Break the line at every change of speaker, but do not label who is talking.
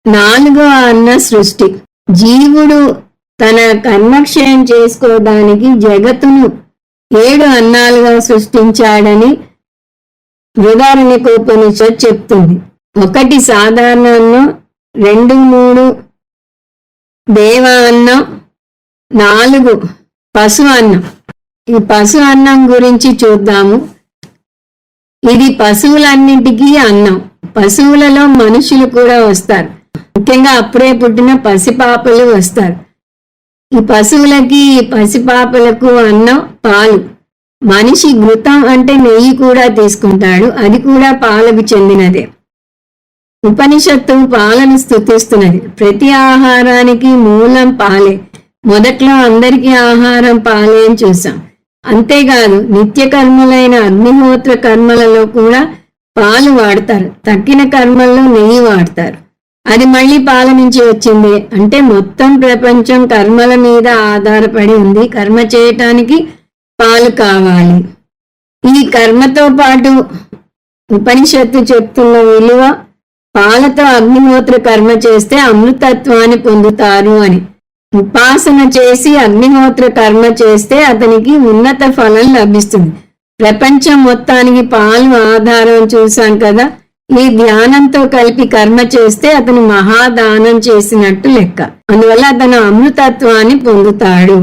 నాలుగో అన్న సృష్టి. జీవుడు తన కర్మక్షయం చేసుకోవడానికి జగత్తును 7 అన్నాలుగా సృష్టించాడని బృహదారణ్యకోపనిషత్తు చెప్తుంది. 1 సాధారణ అన్నం, 2, 3 దేవ అన్నం, 4 పశు అన్నం. ఈ పశు అన్నం గురించి చూద్దాము. ఇది పశువులన్నింటికీ అన్నం. పశువులలో మనుషులు కూడా వస్తారు. ముఖ్యంగా అప్పుడే పుట్టిన పసిపాపలు వస్తారు. ఈ పశువులకి పసిపాపలకు అన్నం పాలు. మనిషి ఘృతం అంటే నెయ్యి కూడా తీసుకుంటాడు, అది కూడా పాలకు చెందినదే. ఉపనిషత్తు పాలను స్తుతిస్తున్నది. ప్రతి ఆహారానికి మూలం పాలే. మొదట్లో అందరికీ ఆహారం పాలే అని చూసాం. అంతేకాదు నిత్య కర్మలైన అగ్నిహోత్ర కర్మలలో కూడా పాలు వాడతారు. తక్కిన కర్మల్లో నెయ్యి వాడతారు. అది మళ్ళీ పాల నుంచి వచ్చింది. అంటే మొత్తం ప్రపంచం కర్మల మీద ఆధారపడి ఉంది. కర్మ చేయటానికి పాలు కావాలి. ఈ కర్మతో పాటు ఉపనిషత్తు చెప్తున్న విలువ, పాలతో అగ్నిహోత్ర కర్మ చేస్తే అమృతత్వాన్ని పొందుతారు అని. ఉపాసన చేసి అగ్నిహోత్ర కర్మ చేస్తే అతనికి ఉన్నత ఫలం లభిస్తుంది. ప్రపంచం మొత్తానికి పాలు ఆధారం చూసాం కదా. ఈ ధ్యానంతో కలిపి కర్మ చేస్తే అతను మహాదానం చేసినట్టు లెక్క. అందువల్ల అతను అమృతత్వాన్ని పొందుతాడు.